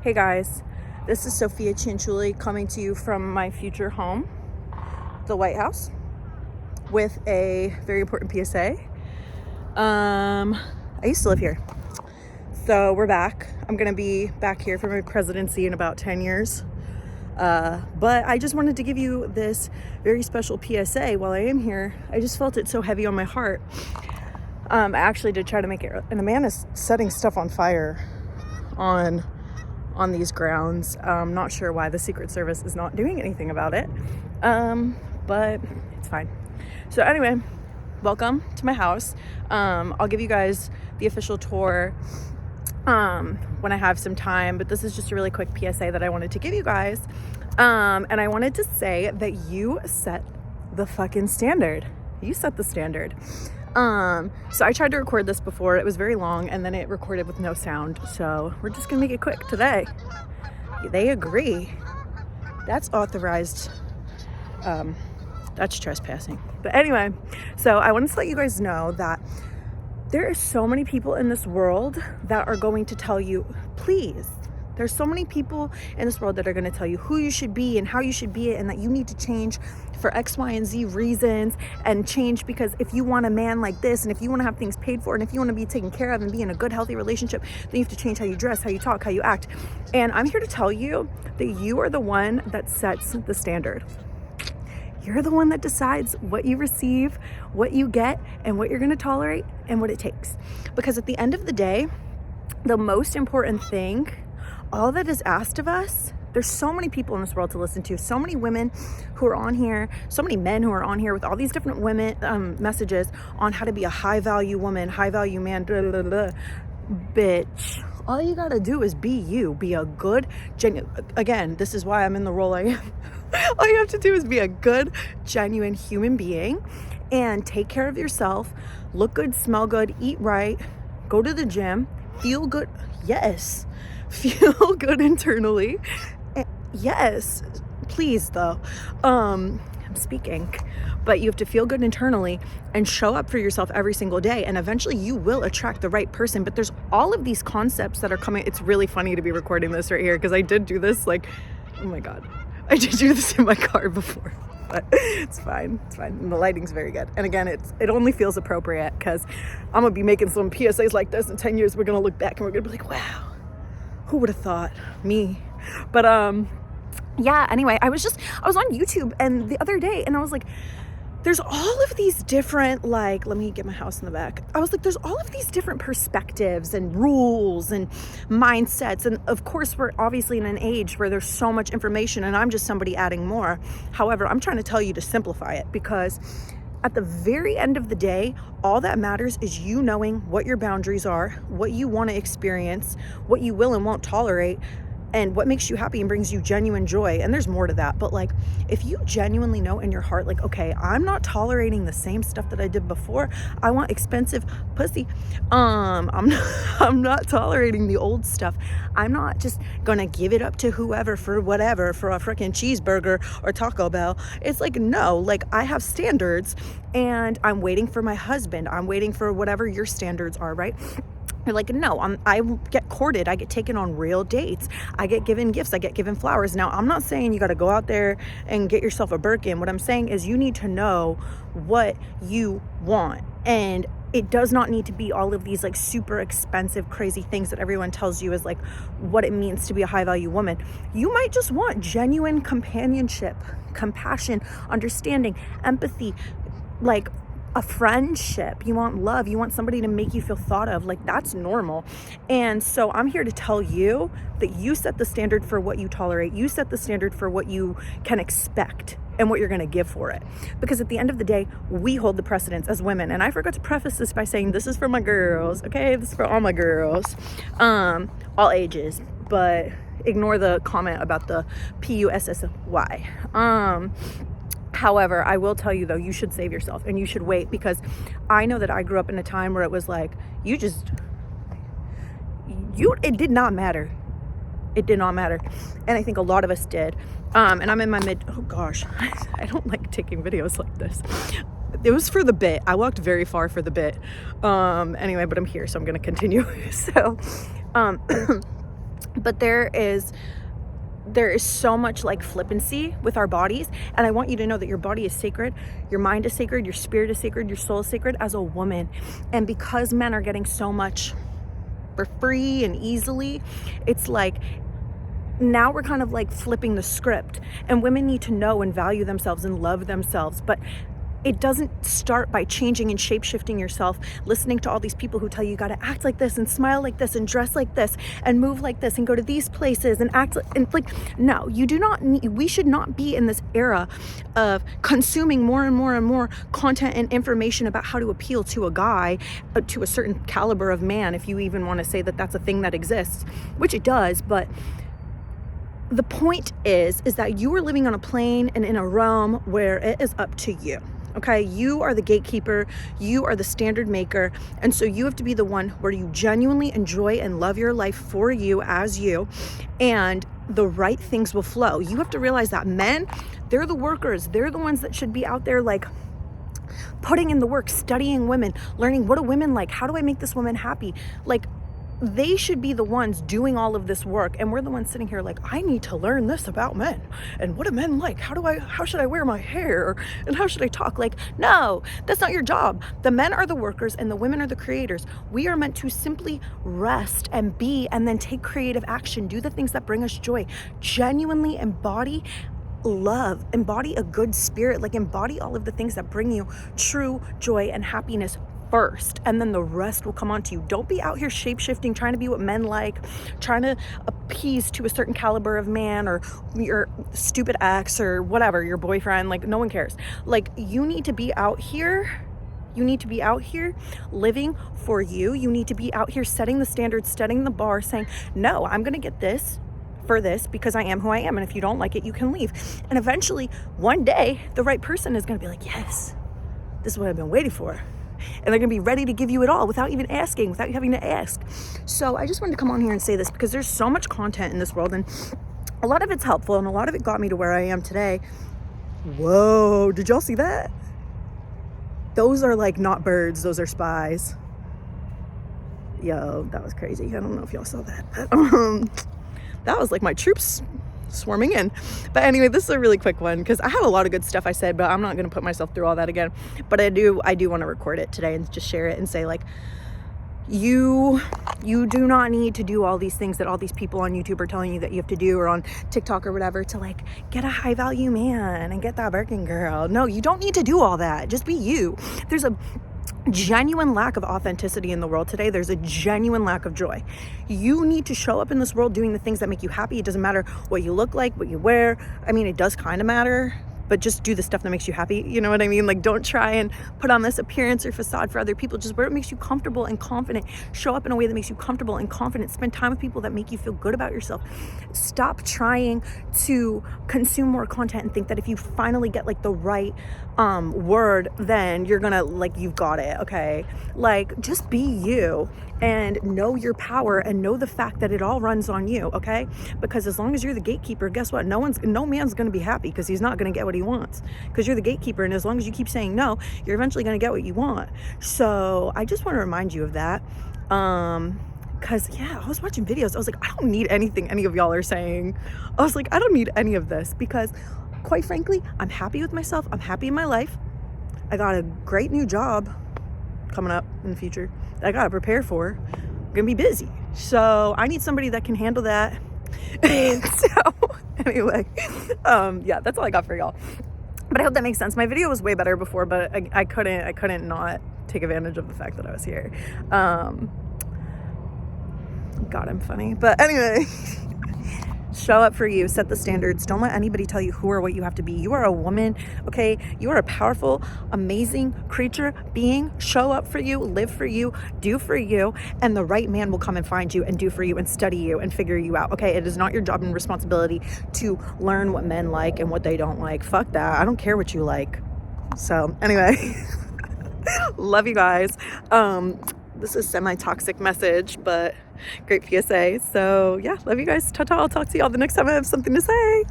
Hey guys, this is Sophia Cianciulli coming to you from my future home, the White House, with a very important PSA. I used to live here, so we're back. I'm gonna be back here for my presidency in about 10 years. But I just wanted to give you this very special PSA while I am here. I just felt it so heavy on my heart. I actually did try to make it, and a man is setting stuff on fire on these grounds. I'm not sure why the Secret Service is not doing anything about it, but it's fine. So anyway, welcome to my house. I'll give you guys the official tour when I have some time, but this is just a really quick PSA that I wanted to give you guys. And I wanted to say that you set the fucking standard. You set the standard. So I tried to record this before. It was very long, and then it recorded with no sound. So we're just gonna make it quick today. They agree. That's authorized. That's trespassing. But anyway, so I wanted to let you guys know that there are so many people in this world that are going to tell you, please. There's so many people in this world that are going to tell you who you should be and how you should be it, and that you need to change for X, Y, and Z reasons, and change because if you want a man like this, and if you want to have things paid for, and if you want to be taken care of and be in a good, healthy relationship, then you have to change how you dress, how you talk, how you act. And I'm here to tell you that you are the one that sets the standard. You're the one that decides what you receive, what you get, and what you're going to tolerate, and what it takes. Because at the end of the day, the most important thing, all that is asked of us, there's so many people in this world to listen to, so many women who are on here, so many men who are on here with all these different women messages on how to be a high value woman, high value man, blah, blah, blah. Bitch, all you gotta do is be you, be a good, again, this is why I'm in the role I am. All you have to do is be a good, genuine human being and take care of yourself, look good, smell good, eat right, go to the gym, feel good. Yes. Feel good internally. Yes, please though. I'm speaking, but you have to feel good internally and show up for yourself every single day, and eventually you will attract the right person. But there's all of these concepts that are coming. It's really funny to be recording this right here because I did do this, like, oh my God, I did do this in my car before, but it's fine. It's fine. And the lighting's very good. And again, it only feels appropriate because I'm gonna be making some PSAs like this in 10 years. We're gonna look back and we're gonna be like, wow, who would have thought? Me. But yeah, anyway, I was on YouTube and the other day, and I was like, there's all of these different, like, let me get my house in the back. I was like, there's all of these different perspectives and rules and mindsets. And of course, we're obviously in an age where there's so much information, and I'm just somebody adding more. However, I'm trying to tell you to simplify it, because at the very end of the day, all that matters is you knowing what your boundaries are, what you want to experience, what you will and won't tolerate, and what makes you happy and brings you genuine joy. And there's more to that, but like, if you genuinely know in your heart, like, okay, I'm not tolerating the same stuff that I did before. I want expensive pussy. I'm not tolerating the old stuff. I'm not just gonna give it up to whoever for whatever, for a freaking cheeseburger or Taco Bell. It's like, no, like, I have standards, and I'm waiting for my husband. I'm waiting for whatever your standards are, right? You're like, no, I get courted. I get taken on real dates. I get given gifts. I get given flowers. Now, I'm not saying you got to go out there and get yourself a Birkin. What I'm saying is you need to know what you want. And it does not need to be all of these like super expensive, crazy things that everyone tells you is like what it means to be a high value woman. You might just want genuine companionship, compassion, understanding, empathy, like a friendship. You want love. You want somebody to make you feel thought of. Like, that's normal. And so I'm here to tell you that you set the standard for what you tolerate. You set the standard for what you can expect and what you're going to give for it. Because at the end of the day, we hold the precedence as women. And I forgot to preface this by saying this is for my girls. Okay, this is for all my girls, all ages. But ignore the comment about the PUSSY. However, I will tell you though, you should save yourself and you should wait, because I know that I grew up in a time where it was like, it did not matter. It did not matter. And I think a lot of us did. And I'm in my oh gosh, I don't like taking videos like this. It was for the bit. I walked very far for the bit. Anyway, but I'm here, so I'm going to continue. So, But there is so much like flippancy with our bodies, and I want you to know that your body is sacred, your mind is sacred, your spirit is sacred, your soul is sacred as a woman. And because men are getting so much for free and easily, it's like now we're kind of like flipping the script, and women need to know and value themselves and love themselves. But it doesn't start by changing and shape-shifting yourself, listening to all these people who tell you got to act like this and smile like this and dress like this and move like this and go to these places and act like no, you do not need, we should not be in this era of consuming more and more and more content and information about how to appeal to a guy, to a certain caliber of man, if you even want to say that that's a thing that exists, which it does. But the point is that you are living on a plane and in a realm where it is up to you. Okay, you are the gatekeeper, you are the standard maker, and so you have to be the one where you genuinely enjoy and love your life for you as you, and the right things will flow. You have to realize that men, they're the workers, they're the ones that should be out there like putting in the work, studying women, learning what do women like, how do I make this woman happy, like they should be the ones doing all of this work, and we're the ones sitting here like, I need to learn this about men and what do men like, how should I wear my hair, and how should I talk. Like, no, that's not your job. The men are the workers and the women are the creators. We are meant to simply rest and be, and then take creative action, do the things that bring us joy, genuinely embody love, embody a good spirit, like embody all of the things that bring you true joy and happiness first, and then the rest will come onto you. Don't be out here shape-shifting, trying to be what men like, trying to appease to a certain caliber of man, or your stupid ex, or whatever, your boyfriend. Like, no one cares. Like, you need to be out here living for you. You need to be out here setting the standards, setting the bar, saying, no, I'm gonna get this for this because I am who I am, and if you don't like it, you can leave. And eventually, one day, the right person is gonna be like, yes, this is what I've been waiting for. And they're going to be ready to give you it all without even asking, without you having to ask. So I just wanted to come on here and say this because there's so much content in this world, and a lot of it's helpful, and a lot of it got me to where I am today. Whoa, did y'all see that? Those are like not birds, those are spies. Yo, that was crazy. I don't know if y'all saw that, but that was like my troops swarming in. But anyway, this is a really quick one because I have a lot of good stuff I said, but I'm not going to put myself through all that again. But I do want to record it today and just share it and say, like, you do not need to do all these things that all these people on YouTube are telling you that you have to do, or on TikTok or whatever, to like get a high value man and get that Birkin girl. No, you don't need to do all that. Just be you. There's a genuine lack of authenticity in the world today. There's a genuine lack of joy. You need to show up in this world doing the things that make you happy. It doesn't matter what you look like, what you wear. I mean, it does kind of matter, but just do the stuff that makes you happy. You know what I mean? Like, don't try and put on this appearance or facade for other people. Just wear what makes you comfortable and confident. Show up in a way that makes you comfortable and confident. Spend time with people that make you feel good about yourself. Stop trying to consume more content and think that if you finally get like the right word, then you're gonna, like, you've got it. Okay, like, just be you and know your power and know the fact that it all runs on you. Okay, because as long as you're the gatekeeper, guess what? No man's gonna be happy because he's not gonna get what he wants, because you're the gatekeeper. And as long as you keep saying no, you're eventually gonna get what you want. So I just want to remind you of that. Because yeah, I was watching videos, I was like, I don't need anything any of y'all are saying. I was like, I don't need any of this, because quite frankly, I'm happy with myself. I'm happy in my life. I got a great new job coming up in the future that I gotta prepare for. I'm gonna be busy, so I need somebody that can handle that. So anyway, yeah, that's all I got for y'all. But I hope that makes sense. My video was way better before, but I couldn't not take advantage of the fact that I was here. God, I'm funny. But anyway, show up for you, set the standards. Don't let anybody tell you who or what you have to be. You are a woman, okay? You are a powerful, amazing creature, being. Show up for you, live for you, do for you, and the right man will come and find you and do for you and study you and figure you out, okay? It is not your job and responsibility to learn what men like and what they don't like. Fuck that. I don't care what you like. So anyway, love you guys. This is semi-toxic message, but great PSA. So yeah, love you guys. Ta-ta. I'll talk to y'all the next time I have something to say.